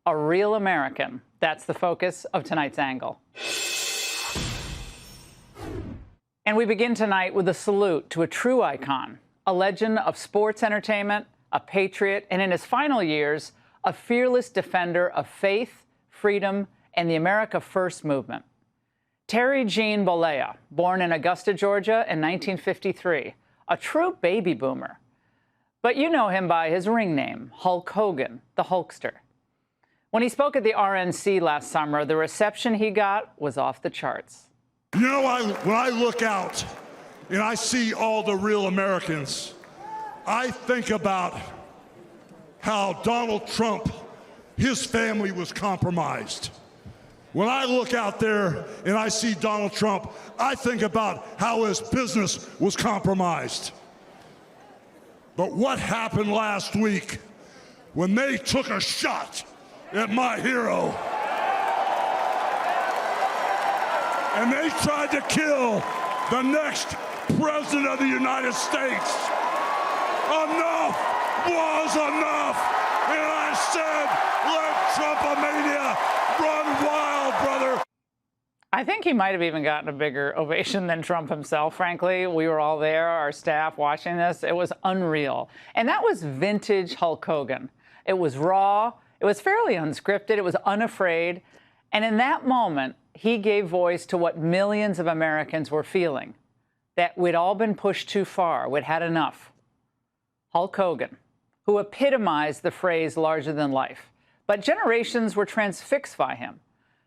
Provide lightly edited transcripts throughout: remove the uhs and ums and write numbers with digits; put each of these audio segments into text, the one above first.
A real American. That's the focus of tonight's angle. And we begin tonight with a salute to a true icon, a legend of sports entertainment, a patriot, and in his final years, a fearless defender of faith, freedom, and the America First movement. Terry Jean Bollea, born in Augusta, Georgia in 1953, a true baby boomer. But you know him by his ring name, Hulk Hogan, the Hulkster. When he spoke at the RNC last summer, the reception he got was off the charts. You know, when I look out and I see all the real Americans, I think about how Donald Trump, his family was compromised. When I look out there and I see Donald Trump, I think about how his business was compromised. But what happened last week when they took a shot at my hero and they tried to kill the next president of the United States? Enough was enough, and I said, let Trumpomania run wild, brother. I think he might have even gotten a bigger ovation than Trump himself, frankly. We were all there, our staff watching this. It was unreal. And that was vintage Hulk Hogan. It was raw. It was fairly unscripted. It was unafraid. And in that moment, he gave voice to what millions of Americans were feeling, that we'd all been pushed too far. We'd had enough. Hulk Hogan, who epitomized the phrase larger than life. But generations were transfixed by him,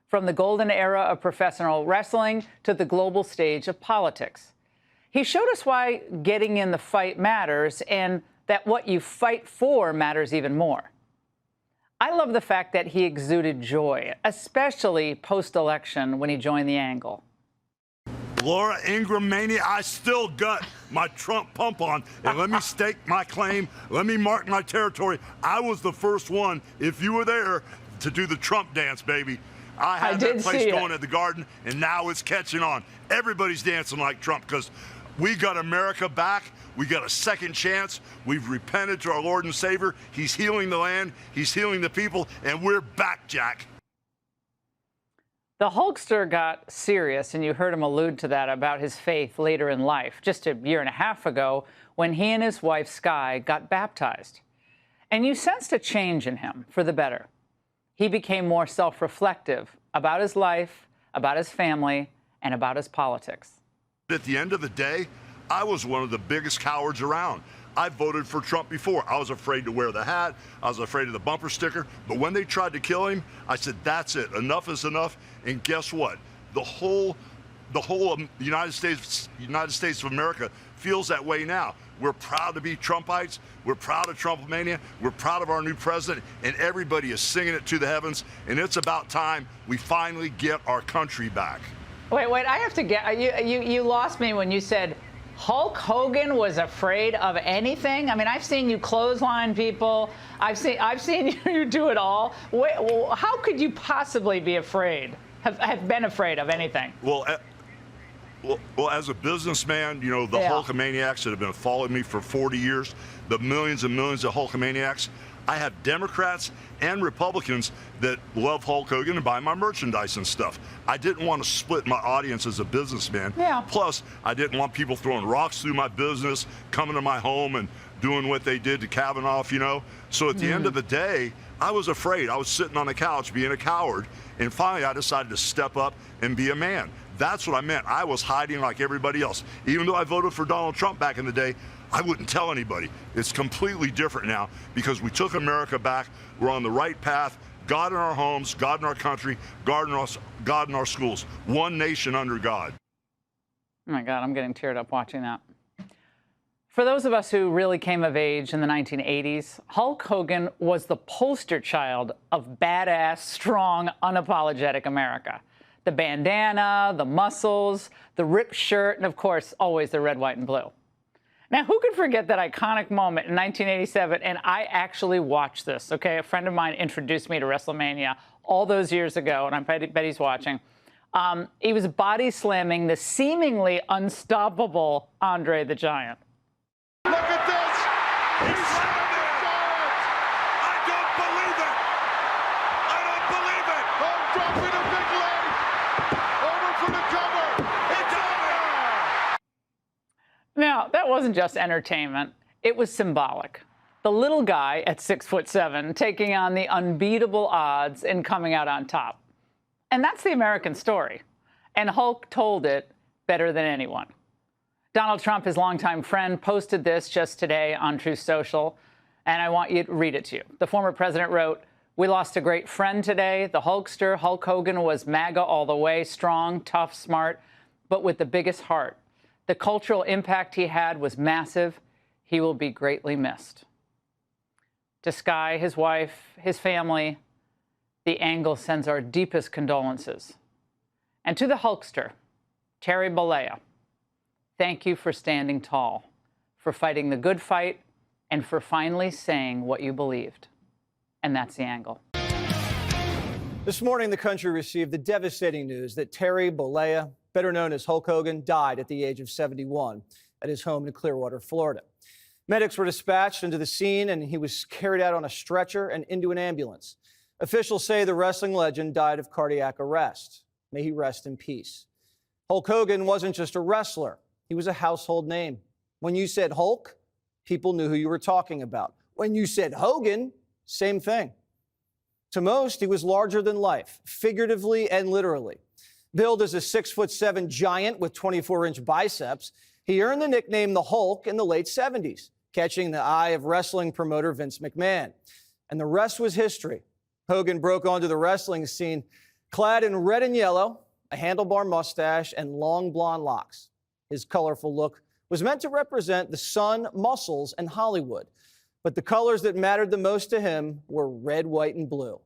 from the golden era of professional wrestling to the global stage of politics. He showed us why getting in the fight matters and that what you fight for matters even more. I love the fact that he exuded joy, especially post-election when he joined the Angle. Laura Ingraham mania, I still got my Trump pump on. And let me stake my claim. Let me mark my territory. I was the first one, if you were there, to do the Trump dance, baby. I had that place going at the Garden, and now it's catching on. Everybody's dancing like Trump because we got America back. We got a second chance. We've repented to our Lord and Savior. He's healing the land. He's healing the people, and we're back, Jack. The Hulkster got serious, and you heard him allude to that about his faith later in life, just a year and a half ago, when he and his wife, Skye, got baptized. And you sensed a change in him for the better. He became more self-reflective about his life, about his family, and about his politics. At the end of the day, I was one of the biggest cowards around. I voted for Trump before. I was afraid to wear the hat. I was afraid of the bumper sticker. But when they tried to kill him, I said, that's it. Enough is enough. And guess what? The whole United States of America feels that way now. We're proud to be Trumpites. We're proud of Trumpomania. We're proud of our new president. And everybody is singing it to the heavens. And it's about time we finally get our country back. Wait, I have to get, you lost me when you said Hulk Hogan was afraid of anything. I mean, I've seen you clothesline people. I've seen you do it all. How could you possibly be afraid, have been afraid of anything? Well, as a businessman, you know, the Hulkamaniacs that have been following me for 40 years, the millions and millions of Hulkamaniacs, I have Democrats and Republicans that love Hulk Hogan and buy my merchandise and stuff. I didn't want to split my audience as a businessman. Yeah. Plus, I didn't want people throwing rocks through my business, coming to my home and doing what they did to Kavanaugh, you know. So at the end of the day, I was afraid. I was sitting on the couch being a coward. And finally, I decided to step up and be a man. That's what I meant. I was hiding like everybody else. Even though I voted for Donald Trump back in the day, I wouldn't tell anybody. It's completely different now because we took America back. We're on the right path. God in our homes, God in our country, God in our schools. One nation under God. Oh my God, I'm getting teared up watching that. For those of us who really came of age in the 1980s, Hulk Hogan was the poster child of badass, strong, unapologetic America. The bandana, the muscles, the ripped shirt, and of course, always the red, white, and blue. Now, who could forget that iconic moment in 1987? And I actually watched this, okay? A friend of mine introduced me to WrestleMania all those years ago, and I bet he's watching. He was body slamming the seemingly unstoppable Andre the Giant. Look at this! He slammed it! I don't believe it! I wasn't just entertainment. It was symbolic. The little guy at 6'7" taking on the unbeatable odds and coming out on top. And that's the American story. And Hulk told it better than anyone. Donald Trump, his longtime friend, posted this just today on Truth Social, and I want you to read it to you. The former president wrote, "We lost a great friend today. The Hulkster, Hulk Hogan, was MAGA all the way, strong, tough, smart, but with the biggest heart. The cultural impact he had was massive. He will be greatly missed." To Sky, his wife, his family, the Angle sends our deepest condolences. And to the Hulkster, Terry Bollea, thank you for standing tall, for fighting the good fight, and for finally saying what you believed. And that's the Angle. This morning, the country received the devastating news that Terry Bollea, better known as Hulk Hogan, died at the age of 71 at his home in Clearwater, Florida. Medics were dispatched into the scene, and he was carried out on a stretcher and into an ambulance. Officials say the wrestling legend died of cardiac arrest. May he rest in peace. Hulk Hogan wasn't just a wrestler. He was a household name. When you said Hulk, people knew who you were talking about. When you said Hogan, same thing. To most, he was larger than life, figuratively and literally. Billed as a 6'7" giant with 24-inch biceps, he earned the nickname the Hulk in the late 70s, catching the eye of wrestling promoter Vince McMahon. And the rest was history. Hogan broke onto the wrestling scene clad in red and yellow, a handlebar mustache, and long blonde locks. His colorful look was meant to represent the sun, muscles, and Hollywood. But the colors that mattered the most to him were red, white, and blue.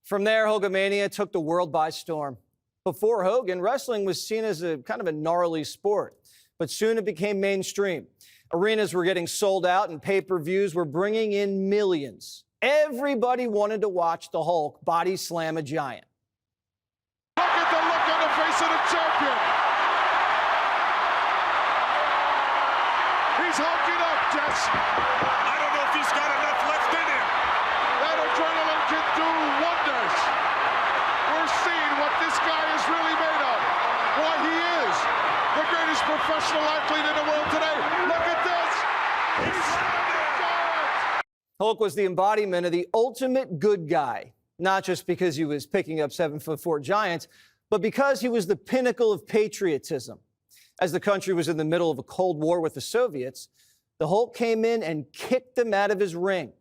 From there, Hogamania took the world by storm. Before Hogan, wrestling was seen as a kind of a gnarly sport, but soon it became mainstream. Arenas were getting sold out and pay-per-views were bringing in millions. Everybody wanted to watch the Hulk body slam a giant. Look at the look on the face of the champion. He's hulking up, Jess. I don't know if he's got enough left in him. That adrenaline can do wonders. We're seeing what this guy is really made of. Why he is the greatest professional athlete in the world today. Look at this. He's giant. Hulk was the embodiment of the ultimate good guy, not just because he was picking up 7'4" giants, but because he was the pinnacle of patriotism. As the country was in the middle of a Cold War with the Soviets, the Hulk came in and kicked them out of his ring.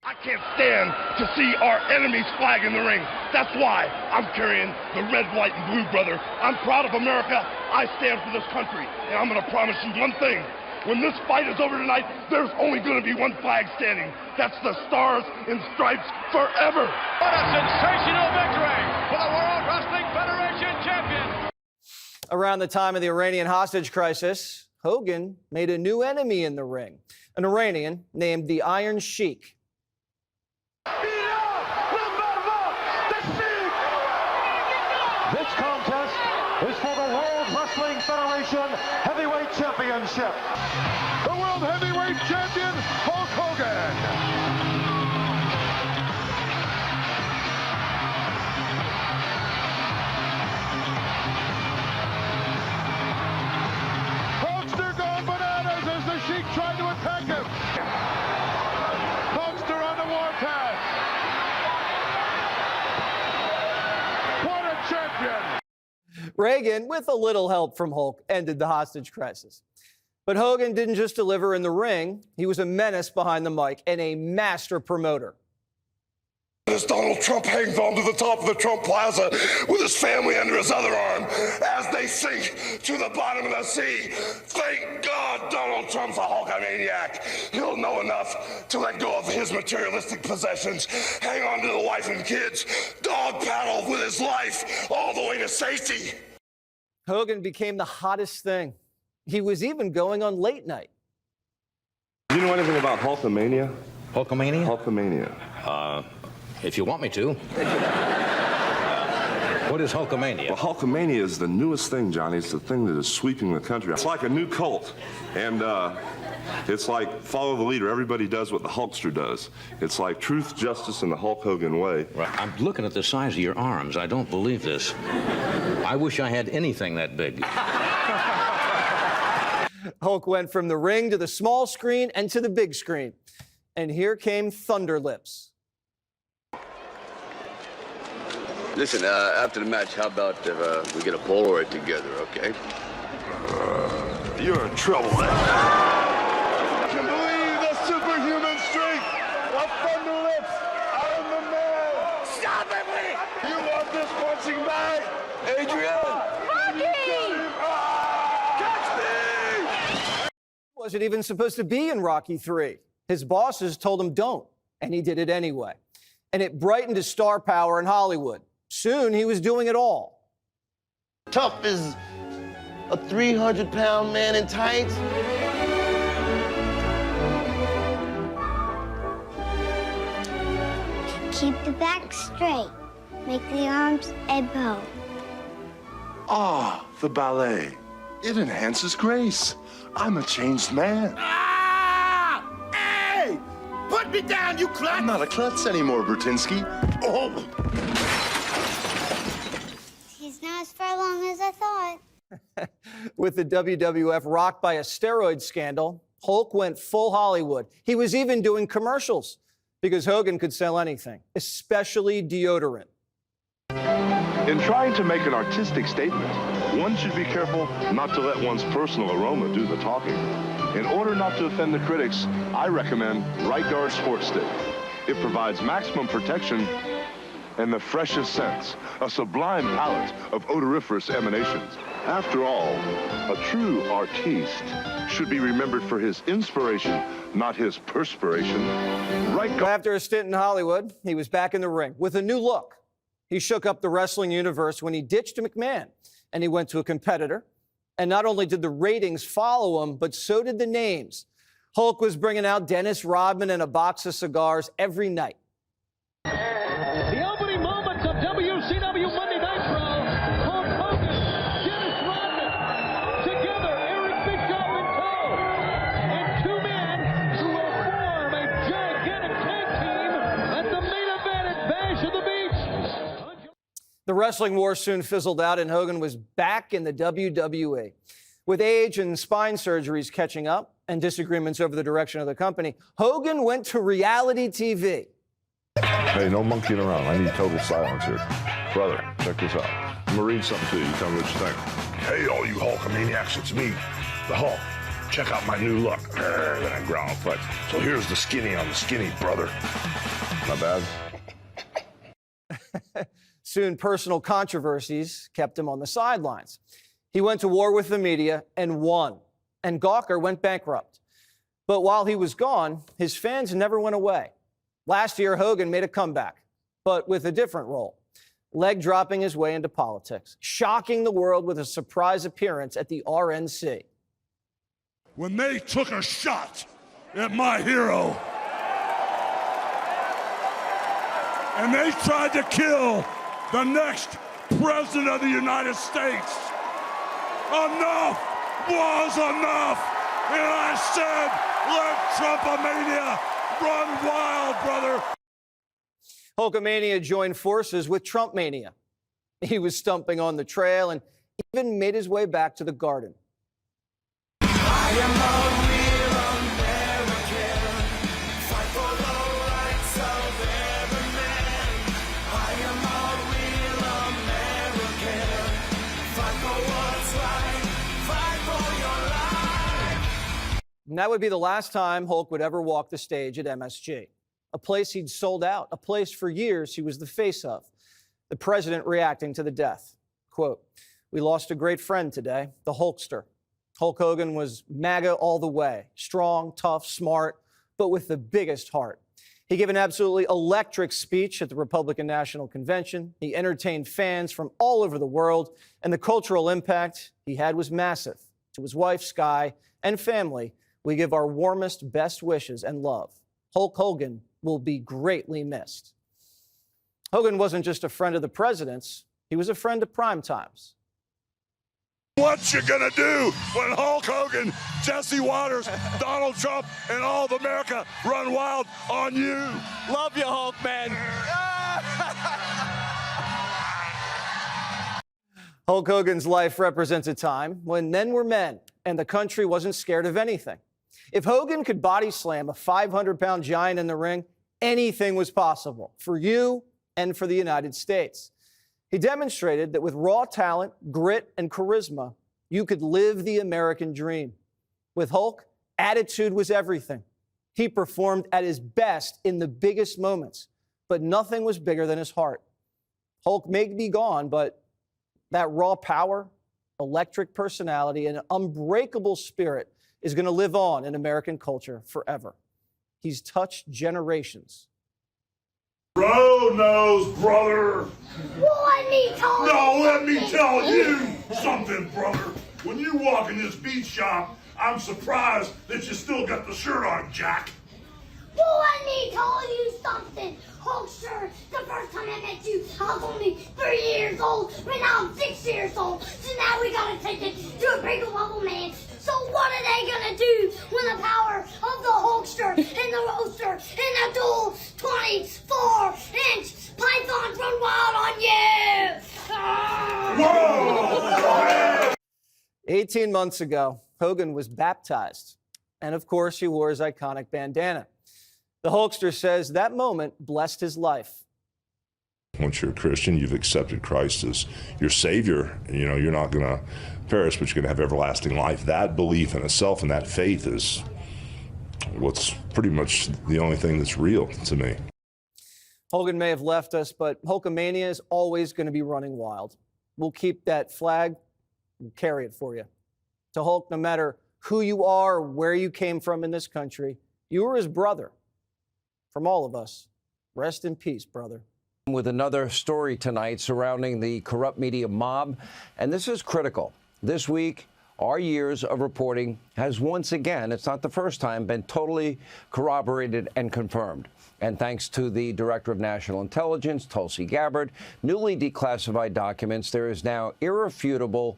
I can't stand to see our enemy's flag in the ring. That's why I'm carrying the red, white, and blue, brother. I'm proud of America. I stand for this country. And I'm going to promise you one thing. When this fight is over tonight, there's only going to be one flag standing. That's the Stars and Stripes forever. What a sensational victory for the World Wrestling Federation champion. Around the time of the Iranian hostage crisis, Hogan made a new enemy in the ring, an Iranian named the Iron Sheik. This contest is for the World Wrestling Federation Heavyweight Championship. The World Heavyweight Champion, Hulk Hogan. Hulkster gone bananas as the Sheik tried to attack him. Hulkster on the warpath. What a champion! Reagan, with a little help from Hulk, ended the hostage crisis. But Hogan didn't just deliver in the ring. He was a menace behind the mic and a master promoter. As Donald Trump hangs on to the top of the Trump Plaza with his family under his other arm as they sink to the bottom of the sea. Thank God Donald Trump's a Hulkamaniac. He'll know enough to let go of his materialistic possessions, hang on to the wife and kids, dog paddle with his life all the way to safety. Hogan became the hottest thing. He was even going on late night. Do you know anything about Hulkamania? Hulkamania? Hulkamania. if you want me to. What is Hulkamania? Well, Hulkamania is the newest thing, Johnny. It's the thing that is sweeping the country. It's like a new cult. And it's like follow the leader. Everybody does what the Hulkster does. It's like truth, justice, and the Hulk Hogan way. Right. I'm looking at the size of your arms. I don't believe this. I wish I had anything that big. Hulk went from the ring to the small screen and to the big screen. And here came Thunder Lips. Listen, after the match, how about if we get a Polaroid together, okay? You're in trouble, man. I can believe the superhuman strength of Thunder Lips. I'm the man. Stop it, Lee! You want this punching bag? Adrian! Catch me! Wasn't even supposed to be in Rocky III. His bosses told him don't, and he did it anyway. And it brightened his star power in Hollywood. Soon, he was doing it all. Tough as a 300-pound man in tights. Keep the back straight. Make the arms a bow. Ah, the ballet. It enhances grace. I'm a changed man. Ah! Hey! Put me down, you klutz! I'm not a klutz anymore, Bertinsky. Oh! He's not as far along as I thought. With the WWF rocked by a steroid scandal, Hulk went full Hollywood. He was even doing commercials because Hogan could sell anything, especially deodorant. In trying to make an artistic statement, one should be careful not to let one's personal aroma do the talking. In order not to offend the critics, I recommend Right Guard Sports Stick. It provides maximum protection and the freshest scents, a sublime palette of odoriferous emanations. After all, a true artiste should be remembered for his inspiration, not his perspiration. Right Guard. After a stint in Hollywood, he was back in the ring with a new look. He shook up the wrestling universe when he ditched McMahon, and he went to a competitor. And not only did the ratings follow him, but so did the names. Hulk was bringing out Dennis Rodman and a box of cigars every night. The opening moments of WCW Monday Nitro. Hulk Hogan, Dennis Rodman, together, Eric Bischoff in tow. And two men who will form a gigantic tag team at the main event at Bash of the Beach. The wrestling war soon fizzled out, and Hogan was back in the WWE. With age and spine surgeries catching up and disagreements over the direction of the company, Hogan went to reality TV. Hey, no monkeying around. I need total silence here. Brother, check this out. I'm gonna read something to you. Tell me what you think. Hey, all you Hulkamaniacs, it's me, the Hulk. Check out my new look. Then I growl and flex. So here's the skinny on the skinny, brother. Not bad? Soon, personal controversies kept him on the sidelines. He went to war with the media and won, and Gawker went bankrupt. But while he was gone, his fans never went away. Last year, Hogan made a comeback, but with a different role, leg dropping his way into politics, shocking the world with a surprise appearance at the RNC. When they took a shot at my hero, and they tried to kill the next president of the United States, enough was enough. And I said, let Trumpomania run wild, brother. Hulkamania joined forces with Trumpmania. He was stumping on the trail and even made his way back to the Garden. I am a real American. Fight for the rights of every man. I am a real American. Fight for what's right. Fight for your life. And that would be the last time Hulk would ever walk the stage at MSG, a place he'd sold out, a place for years he was the face of. The president reacting to the death. Quote, "We lost a great friend today, the Hulkster. Hulk Hogan was MAGA all the way, strong, tough, smart, but with the biggest heart. He gave an absolutely electric speech at the Republican National Convention. He entertained fans from all over the world, and the cultural impact he had was massive. To his wife, Sky, and family, we give our warmest, best wishes and love. Hulk Hogan will be greatly missed." Hogan wasn't just a friend of the president's, he was a friend of prime times. What you gonna do when Hulk Hogan, Jesse Waters, Donald Trump, and all of America run wild on you? Love you, Hulk, man. Hulk Hogan's life represents a time when men were men and the country wasn't scared of anything. If Hogan could body slam a 500-pound giant in the ring, anything was possible for you and for the United States. He demonstrated that with raw talent, grit, and charisma, you could live the American dream. With Hulk, attitude was everything. He performed at his best in the biggest moments, but nothing was bigger than his heart. Hulk may be gone, but that raw power, electric personality, and unbreakable spirit is going to live on in American culture forever. He's touched generations. Bro knows, brother. Well, let me tell you. No, let me tell you something, brother. When you walk in this beat shop, I'm surprised that you still got the shirt on, Jack. Well, let me tell you something. Hulkster, the first time I met you, I was only 3 years old. Right now I'm 6 years old. So now we gotta take it to a bigger level, man. So what are they gonna do when the power of the Hulkster and the roaster and the dual 24-inch pythons run wild on you? Whoa! 18 months ago, Hogan was baptized. And of course, he wore his iconic bandana. The Hulkster says that moment blessed his life. Once you're a Christian, you've accepted Christ as your Savior. You know, you're not going to perish, but you're going to have everlasting life. That belief in itself and that faith is what's pretty much the only thing that's real to me. Hogan may have left us, but Hulkamania is always going to be running wild. We'll keep that flag and carry it for you. To Hulk, no matter who you are or where you came from in this country, you were his brother. From all of us, rest in peace, brother. With another story tonight surrounding the corrupt media mob, and this is critical. This week, our years of reporting has once again, it's not the first time, been totally corroborated and confirmed. And thanks to the Director of National Intelligence, Tulsi Gabbard, newly declassified documents, there is now irrefutable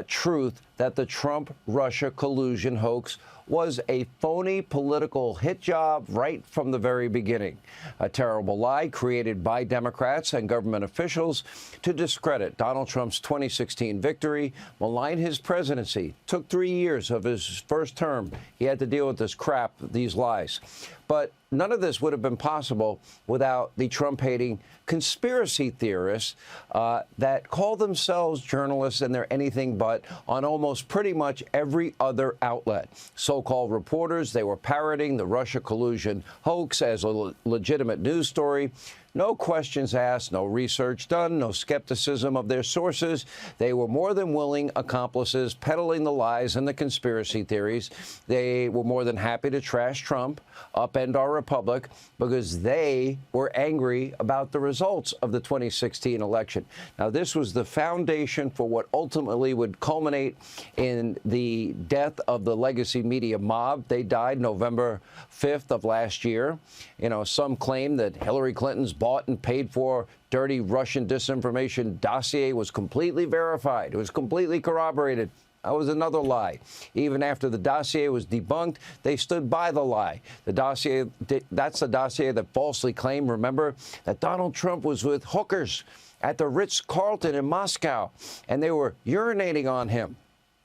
truth that the Trump-Russia collusion hoax was a phony political hit job right from the very beginning. A terrible lie created by Democrats and government officials to discredit Donald Trump's 2016 victory, malign his presidency. Took 3 years of his first term. He had to deal with this crap, these lies. But none of this would have been possible without the Trump-hating conspiracy theorists that call themselves journalists, and they're anything but, on almost pretty much every other outlet. So-called reporters, they were parroting the Russia collusion hoax as a legitimate news story. No questions asked, no research done, no skepticism of their sources. They were more than willing accomplices peddling the lies and the conspiracy theories. They were more than happy to trash Trump, upend our republic, because they were angry about the results of the 2016 election. Now, this was the foundation for what ultimately would culminate in the death of the legacy media mob. They died November 5th of last year. You know, some claim that Hillary Clinton's bought and paid for dirty Russian disinformation dossier was completely verified. It was completely corroborated. That was another lie. Even after the dossier was debunked, they stood by the lie. The dossier, that's the dossier that falsely claimed, remember, that Donald Trump was with hookers at the Ritz-Carlton in Moscow, and they were urinating on him.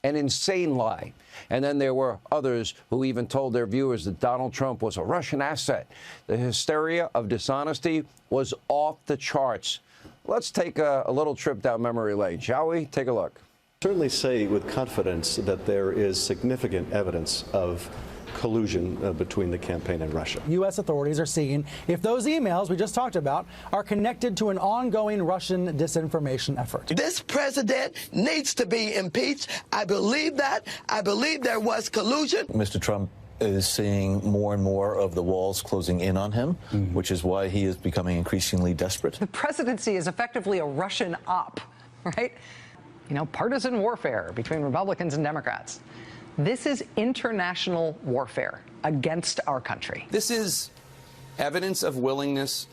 An insane lie. And then there were others who even told their viewers that Donald Trump was a Russian asset. The hysteria of dishonesty was off the charts. Let's take a little trip down memory lane, shall we? Take a look. Certainly say with confidence that there is significant evidence of collusion between the campaign and Russia. U.S. authorities are seeing if those emails we just talked about are connected to an ongoing Russian disinformation effort. This president needs to be impeached. I believe that. I believe there was collusion. Mr. Trump is seeing more and more of the walls closing in on him, which is why he is becoming increasingly desperate. The presidency is effectively a Russian op, right? You know, partisan warfare between Republicans and Democrats. This is international warfare against our country. This is evidence of willingness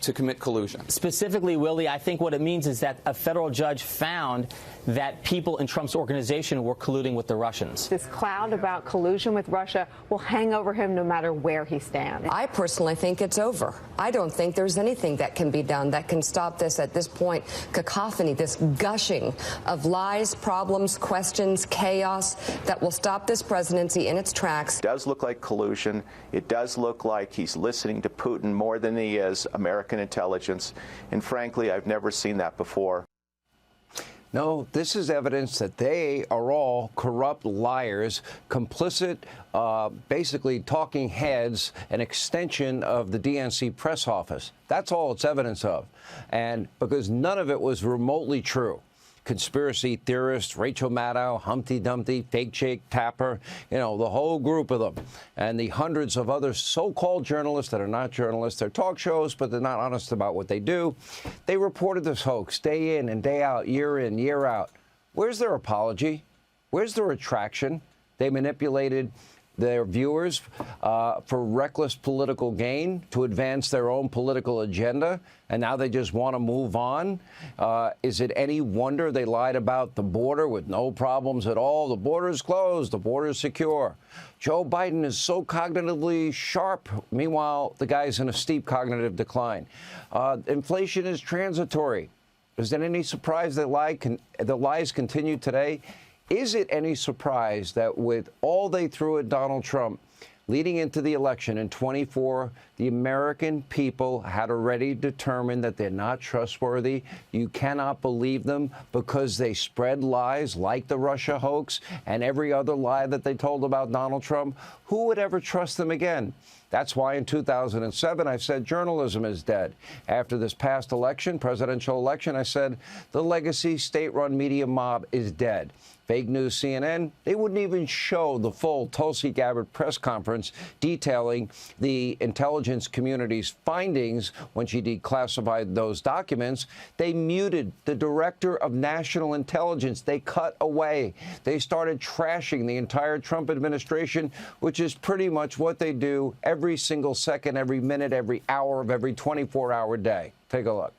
to commit collusion. Specifically, Willie, I think what it means is that a federal judge found that people in Trump's organization were colluding with the Russians. This cloud about collusion with Russia will hang over him no matter where he stands. I personally think it's over. I don't think there's anything that can be done that can stop this at this point. Cacophony, this gushing of lies, problems, questions, chaos that will stop this presidency in its tracks. It does look like collusion. It does look like he's listening to Putin more than he is American intelligence. And frankly, I've never seen that before. No, this is evidence that they are all corrupt liars, complicit, basically talking heads, an extension of the DNC press office. That's all it's evidence of. And because none of it was remotely true. Conspiracy theorists, Rachel Maddow, Humpty Dumpty, Fake Jake Tapper, the whole group of them, and the hundreds of other so-called journalists that are not journalists. They're talk shows, but they're not honest about what they do. They reported this hoax day in and day out, year in, year out. Where's their apology? Where's the retraction? They manipulated their viewers for reckless political gain to advance their own political agenda, and now they just want to move on. Is it any wonder they lied about the border with no problems at all? The border's closed. The border's secure. Joe Biden is so cognitively sharp. Meanwhile, the guy's in a steep cognitive decline. Inflation is transitory. Is it any surprise that the lies continue today? Is it any surprise that with all they threw at Donald Trump leading into the election in 24, the American people had already determined that they're not trustworthy? You cannot believe them because they spread lies like the Russia hoax and every other lie that they told about Donald Trump. Who would ever trust them again? That's why in 2007, I said journalism is dead. After this past election, presidential election, I said the legacy state-run media mob is dead. Fake news CNN, they wouldn't even show the full Tulsi Gabbard press conference detailing the intelligence community's findings when she declassified those documents. They muted the director of national intelligence. They cut away. They started trashing the entire Trump administration, which is pretty much what they do every single second, every minute, every hour of every 24-hour day. Take a look.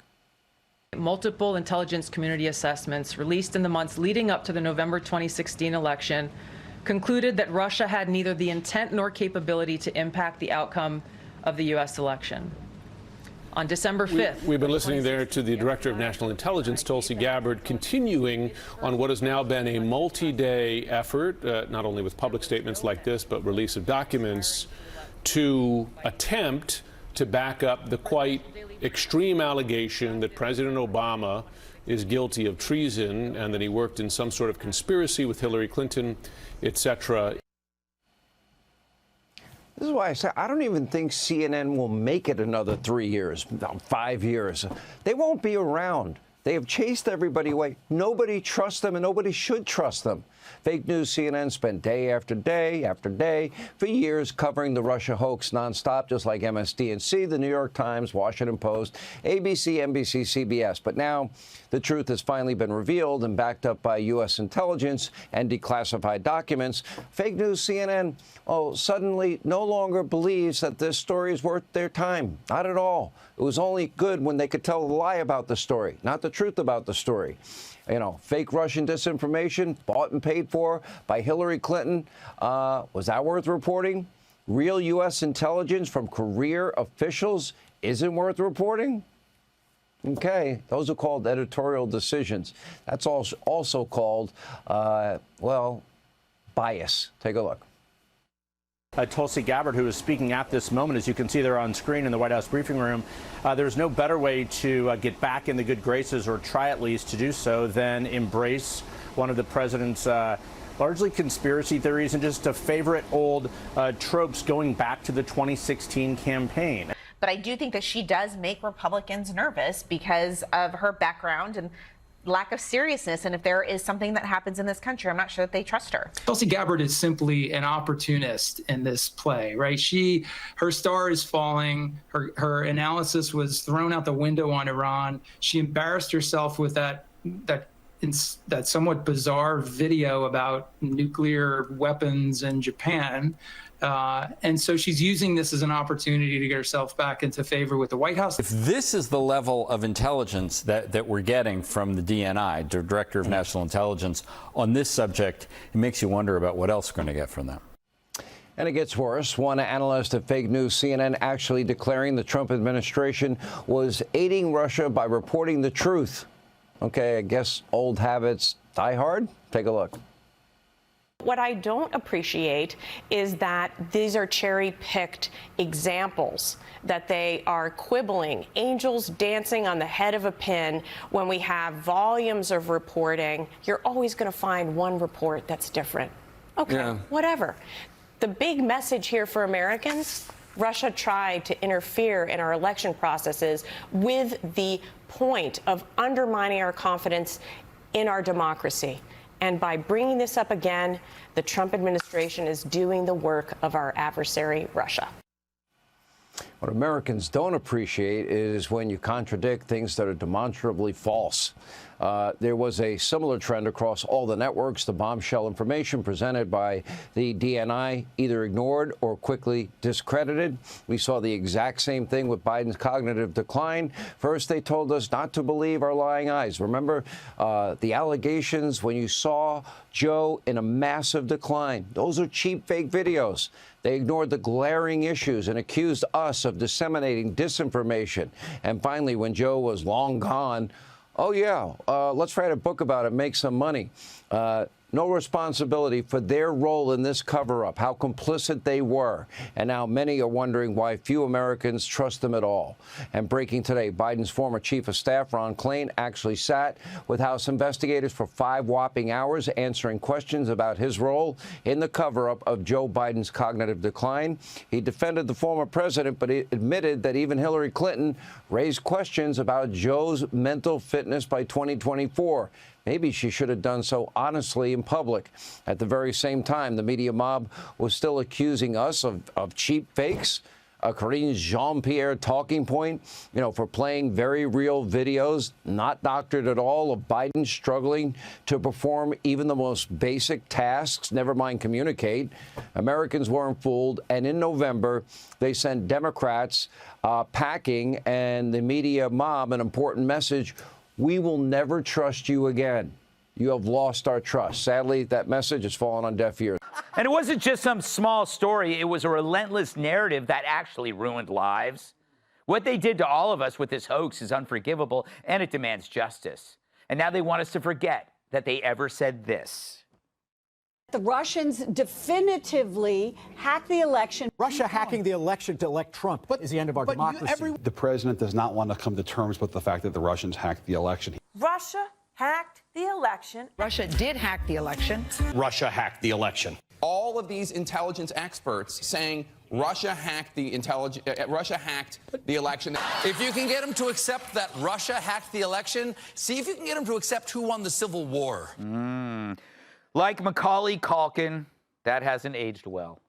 Multiple intelligence community assessments released in the months leading up to the November 2016 election concluded that Russia had neither the intent nor capability to impact the outcome of the U.S. election. On December 5th. We've been listening there to the Director of National Intelligence, Tulsi Gabbard, continuing on what has now been a multi-day effort, not only with public statements like this, but release of documents to attempt to back up the quite extreme allegation that President Obama is guilty of treason and that he worked in some sort of conspiracy with Hillary Clinton, etc. This is why I say I don't even think CNN will make it another 3 years, 5 years. They won't be around. They have chased everybody away. Nobody trusts them, and nobody should trust them. Fake news CNN spent day after day after day for years covering the Russia hoax nonstop, just like MSDNC, the New York Times, Washington Post, ABC, NBC, CBS. But now the truth has finally been revealed and backed up by U.S. intelligence and declassified documents. Fake news CNN, suddenly no longer believes that this story is worth their time. Not at all. It was only good when they could tell a lie about the story, not the truth about the story. Fake Russian disinformation bought and paid for by Hillary Clinton. Was that worth reporting? Real U.S. intelligence from career officials isn't worth reporting? Okay, those are called editorial decisions. That's also called, bias. Take a look. Tulsi Gabbard, who is speaking at this moment, as you can see there on screen in the White House briefing room. There's no better way to get back in the good graces, or try at least to do so, than embrace one of the president's largely conspiracy theories and just favorite old tropes going back to the 2016 campaign. But I do think that she does make Republicans nervous because of her background and lack of seriousness. And if there is something that happens in this country, I'm not sure that they trust her. Tulsi Gabbard is simply an opportunist in this play, right? Her star is falling. Her analysis was thrown out the window on Iran. She embarrassed herself with that that somewhat bizarre video about nuclear weapons in Japan. And so she's using this as an opportunity to get herself back into favor with the White House. If this is the level of intelligence that we're getting from the DNI, the Director of National Intelligence, on this subject, it makes you wonder about what else we're going to get from them. And it gets worse. One analyst at fake news CNN actually declaring the Trump administration was aiding Russia by reporting the truth. Okay, I guess old habits die hard. Take a look. What I don't appreciate is that these are cherry-picked examples, that they are quibbling, angels dancing on the head of a pin when we have volumes of reporting. You're always going to find one report that's different. Okay, whatever. The big message here for Americans, Russia tried to interfere in our election processes with the point of undermining our confidence in our democracy. And by bringing this up again, the Trump administration is doing the work of our adversary, Russia. What Americans don't appreciate is when you contradict things that are demonstrably false. There was a similar trend across all the networks. The bombshell information presented by the DNI either ignored or quickly discredited. We saw the exact same thing with Biden's cognitive decline. First, they told us not to believe our lying eyes. Remember the allegations when you saw Joe in a massive decline? Those are cheap fake videos. They ignored the glaring issues and accused us of disseminating disinformation. And finally, when Joe was long gone, oh, yeah, let's write a book about it, make some money. No responsibility for their role in this cover-up, how complicit they were. And now many are wondering why few Americans trust them at all. And breaking today, Biden's former chief of staff, Ron Klain, actually sat with House investigators for 5 whopping hours answering questions about his role in the cover-up of Joe Biden's cognitive decline. He defended the former president, but he admitted that even Hillary Clinton raised questions about Joe's mental fitness by 2024. Maybe she should have done so honestly in public. At the very same time, the media mob was still accusing us of cheap fakes. Karine Jean-Pierre talking point, for playing very real videos, not doctored at all, of Biden struggling to perform even the most basic tasks, never mind communicate. Americans weren't fooled. And in November, they sent Democrats packing and the media mob an important message: we will never trust you again. You have lost our trust. Sadly, that message has fallen on deaf ears. And it wasn't just some small story. It was a relentless narrative that actually ruined lives. What they did to all of us with this hoax is unforgivable, and it demands justice. And now they want us to forget that they ever said this. The Russians definitively hacked the election. Russia hacking the election to elect Trump is the end of our democracy. The president does not want to come to terms with the fact that the Russians hacked the election. Russia hacked the election. Russia did hack the election. Russia hacked the election. All of these intelligence experts saying Russia hacked the election. If you can get them to accept that Russia hacked the election, see if you can get them to accept who won the Civil War. Like Macaulay Culkin, that hasn't aged well.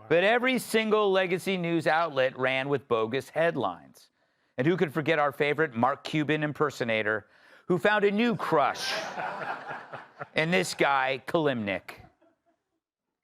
But every single legacy news outlet ran with bogus headlines. And who could forget our favorite Mark Cuban impersonator, who found a new crush in this guy, Kalimnik.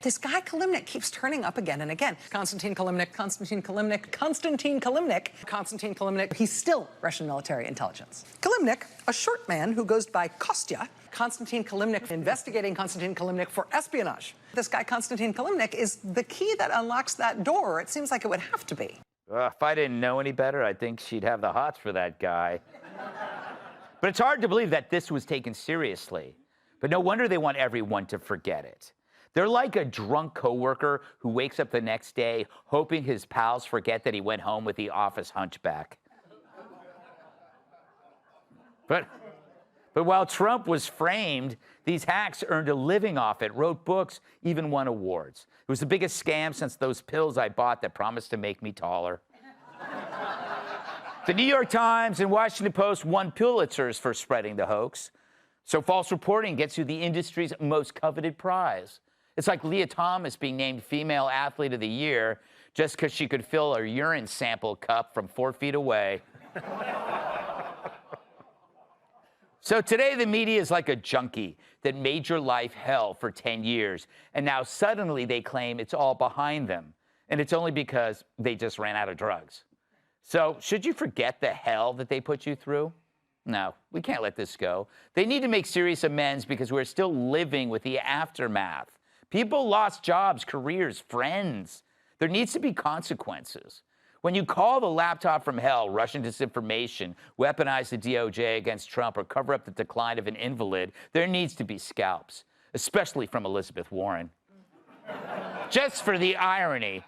This guy Kalimnik keeps turning up again and again. Konstantin Kalimnik, Konstantin Kalimnik, Konstantin Kalimnik, Konstantin Kalimnik. He's still Russian military intelligence. Kalimnik, a short man who goes by Kostya. Konstantin Kalimnik, investigating Konstantin Kalimnik for espionage. This guy Konstantin Kalimnik is the key that unlocks that door. It seems like it would have to be. If I didn't know any better, I'd think she'd have the hots for that guy. But it's hard to believe that this was taken seriously. But no wonder they want everyone to forget it. They're like a drunk coworker who wakes up the next day hoping his pals forget that he went home with the office hunchback. But while Trump was framed, these hacks earned a living off it, wrote books, even won awards. It was the biggest scam since those pills I bought that promised to make me taller. The New York Times and Washington Post won Pulitzers for spreading the hoax. So false reporting gets you the industry's most coveted prize. It's like Leah Thomas being named Female Athlete of the Year just because she could fill her urine sample cup from 4 feet away. So today the media is like a junkie that made your life hell for 10 years, and now suddenly they claim it's all behind them, and it's only because they just ran out of drugs. So should you forget the hell that they put you through? No, we can't let this go. They need to make serious amends because we're still living with the aftermath. People lost jobs, careers, friends. There needs to be consequences. When you call the laptop from hell Russian disinformation, weaponize the DOJ against Trump, or cover up the decline of an invalid, there needs to be scalps, especially from Elizabeth Warren. Just for the irony.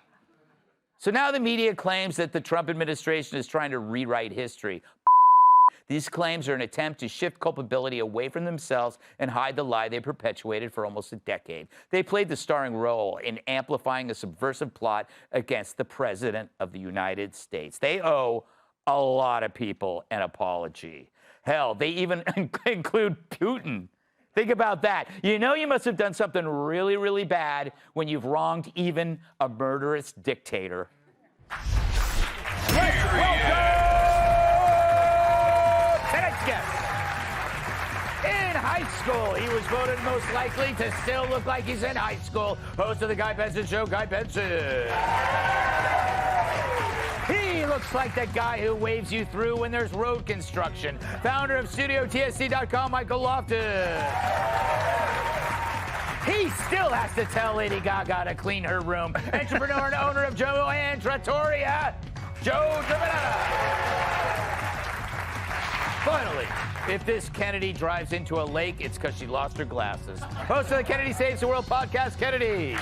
So now the media claims that the Trump administration is trying to rewrite history. These claims are an attempt to shift culpability away from themselves and hide the lie they perpetuated for almost a decade. They played the starring role in amplifying a subversive plot against the President of the United States. They owe a lot of people an apology. Hell, they even include Putin. Think about that. You know you must have done something really, really bad when you've wronged even a murderous dictator. In high school, he was voted most likely to still look like he's in high school. Host of the Guy Benson Show, Guy Benson. He looks like the guy who waves you through when there's road construction. Founder of StudioTSC.com, Michael Loftus. He still has to tell Lady Gaga to clean her room. Entrepreneur and owner of Joanne Trattoria, Joe Travanata. Finally, if this Kennedy drives into a lake, it's because she lost her glasses. Host of the Kennedy Saves the World podcast, Kennedy.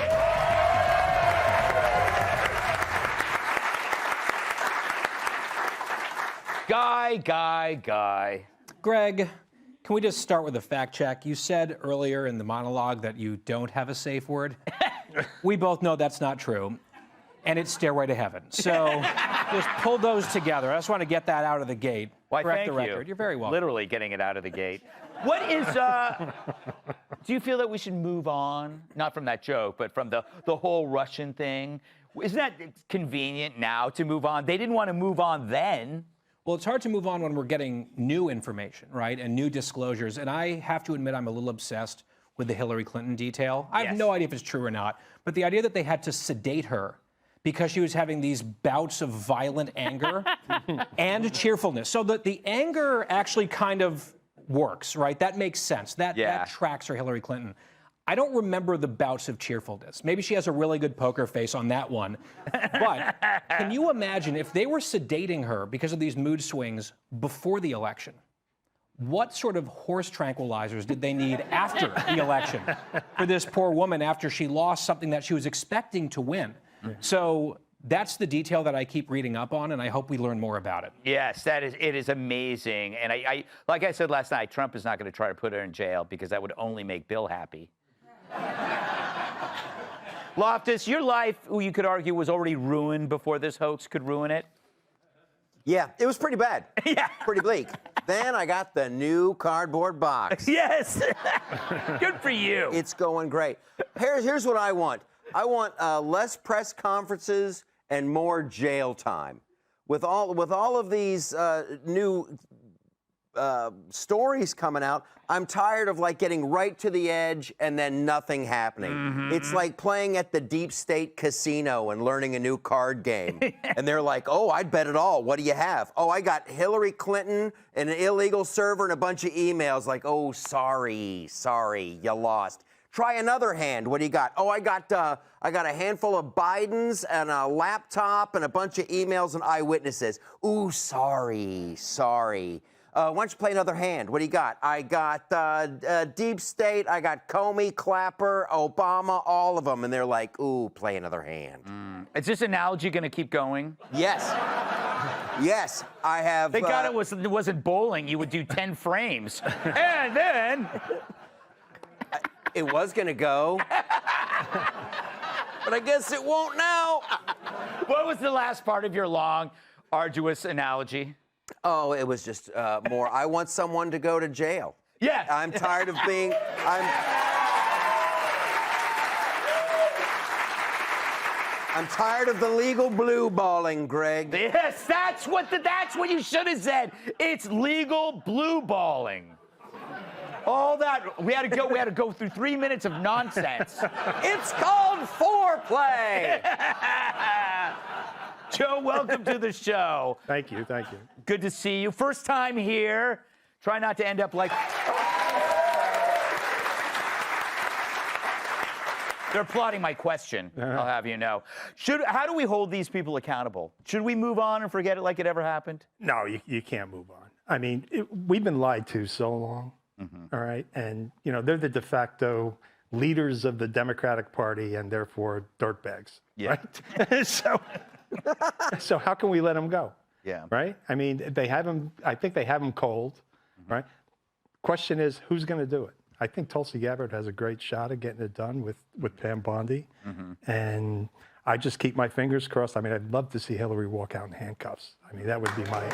Guy. Greg, can we just start with a fact check? You said earlier in the monologue that you don't have a safe word. We both know that's not true. And it's Stairway to Heaven. So just pull those together. I just want to get that out of the gate. Why, correct thank the record. you. You're very welcome. Literally getting it out of the gate. What is, do you feel that we should move on? Not from that joke, but from the whole Russian thing. Isn't that convenient now to move on? They didn't want to move on then. Well, it's hard to move on when we're getting new information, right, and new disclosures. And I have to admit I'm a little obsessed with the Hillary Clinton detail. I have no idea if it's true or not, but the idea that they had to sedate her because she was having these bouts of violent anger and cheerfulness. So that the anger actually kind of works, right? That makes sense. That tracks for Hillary Clinton. I don't remember the bouts of cheerfulness. Maybe she has a really good poker face on that one. But can you imagine if they were sedating her because of these mood swings before the election? What sort of horse tranquilizers did they need after the election for this poor woman after she lost something that she was expecting to win? So that's the detail that I keep reading up on, and I hope we learn more about it. Yes, it is amazing. And I like I said last night, Trump is not going to try to put her in jail because that would only make Bill happy. Loftus, your life, you could argue, was already ruined before this hoax could ruin it. Yeah, it was pretty bad. Yeah. Pretty bleak. Then I got the new cardboard box. Yes. Good for you. It's going great. Here's what I want. I want less press conferences and more jail time. With all of these new stories coming out, I'm tired of getting right to the edge and then nothing happening. Mm-hmm. It's like playing at the deep state casino and learning a new card game. And they're like, oh, I'd bet it all. What do you have? Oh, I got Hillary Clinton and an illegal server and a bunch of emails. Like, oh, sorry, you lost. Try another hand. What do you got? Oh, I got a handful of Bidens and a laptop and a bunch of emails and eyewitnesses. Ooh, sorry. Why don't you play another hand? What do you got? I got Deep State, I got Comey, Clapper, Obama, all of them. And they're like, ooh, play another hand. Is this analogy going to keep going? Yes. Yes, I have. Thank God it wasn't bowling. You would do 10 frames. And then... It was going to go. But I guess it won't now. What was the last part of your long, arduous analogy? Oh, it was just more, I want someone to go to jail. Yes. I'm tired of being, I'm tired of the legal blue balling, Greg. Yes, that's what you should have said. It's legal blue balling. All that we had to go through 3 minutes of nonsense. It's called foreplay. Joe, welcome to the show. Thank you. Good to see you. First time here. Try not to end up like. They're plotting my question, I'll have you know. How do we hold these people accountable? Should we move on and forget it like it ever happened? No, you can't move on. I mean, we've been lied to so long, all right? And, they're the de facto leaders of the Democratic Party and therefore dirtbags, right? So how can we let them go? Yeah. Right? I mean, I think they have them cold, right? Question is, who's going to do it? I think Tulsi Gabbard has a great shot at getting it done with Pam Bondi. And I just keep my fingers crossed. I mean, I'd love to see Hillary walk out in handcuffs. I mean, that would be my...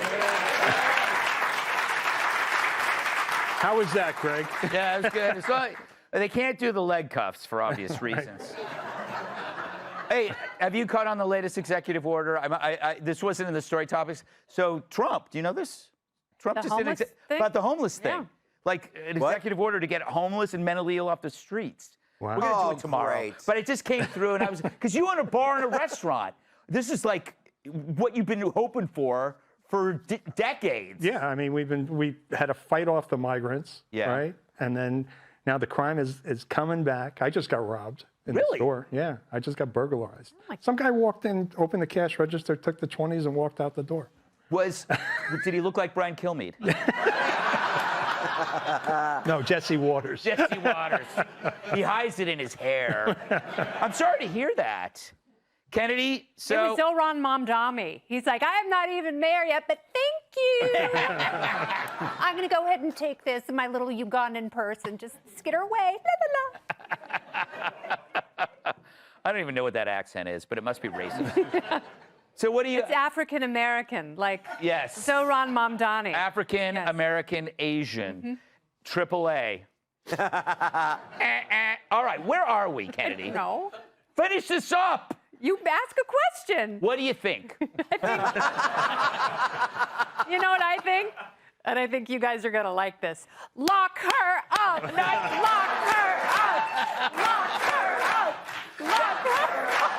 How was that, Greg? Yeah, it was good. So, they can't do the leg cuffs for obvious reasons. Hey, have you caught on the latest executive order? This wasn't in the story topics. So Trump, do you know this? Trump just did about the homeless thing. Yeah. Like an executive order to get homeless and mentally ill off the streets. Wow. We're going to do it tomorrow. Great. But it just came through, and I was, because you own a bar and a restaurant. This is like what you've been hoping for decades. Yeah, I mean, we had to fight off the migrants, right? And then now the crime is coming back. I just got robbed in the store. Yeah, I just got burglarized. Some guy walked in, opened the cash register, took the 20s, and walked out the door. Did he look like Brian Kilmeade? No, Jesse Waters. Jesse Waters. He hides it in his hair. I'm sorry to hear that. Kennedy, It was Zoran Mamdani. He's like, I'm not even mayor yet, but thank you. I'm going to go ahead and take this in my little Ugandan purse and just skitter away. La, la, la. I don't even know what that accent is, but it must be racist. So what do you... It's African American, like Zoran Mamdani. African American Asian. Triple A. All right, where are we, Kennedy? No. Finish this up. You ask a question. What do you think? You know what I think? And I think you guys are going to like this. Lock her up. Lock her up. Lock her up. Lock her up.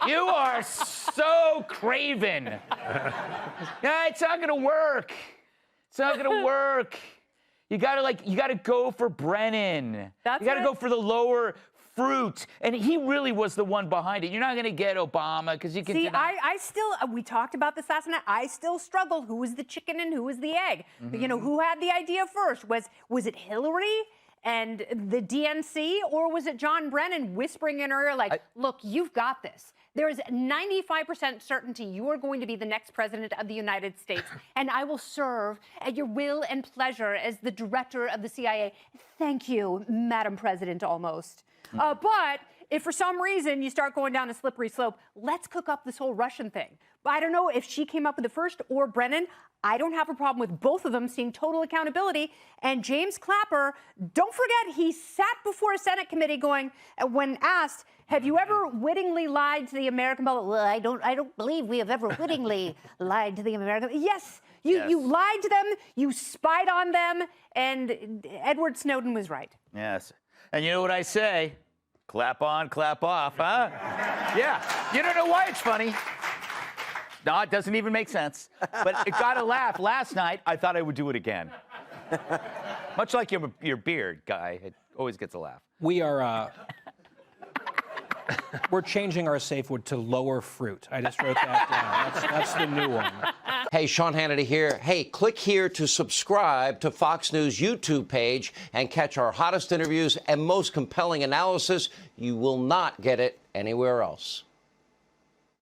You are so craven. Yeah, it's not gonna work. It's not gonna work. You gotta go for Brennan. You gotta go for the lower fruit. And he really was the one behind it. You're not gonna get Obama because you can. See, I still, we talked about this last night. I still struggle. Who was the chicken and who was the egg? You know, who had the idea first? Was it Hillary and the DNC, or was it John Brennan whispering in her ear like, look, you've got this. There is 95% certainty you are going to be the next president of the United States, and I will serve at your will and pleasure as the director of the CIA. Thank you, Madam President, almost. But if for some reason you start going down a slippery slope, let's cook up this whole Russian thing. But I don't know if she came up with it first or Brennan. I don't have a problem with both of them seeing total accountability. And James Clapper, don't forget, he sat before a Senate committee going, when asked, have you ever wittingly lied to the American public? Well, I don't believe we have ever wittingly lied to the American. Yes, you lied to them, you spied on them, and Edward Snowden was right. Yes. And you know what I say? Clap on, clap off, huh? Yeah. You don't know why it's funny. No, it doesn't even make sense. But it got a laugh. Last night, I thought I would do it again. Much like your beard guy, it always gets a laugh. We are... We're changing our safe word to lower fruit. I just wrote that down. That's the new one. Hey, Sean Hannity here. Hey, click here to subscribe to Fox News YouTube page and catch our hottest interviews and most compelling analysis. You will not get it anywhere else.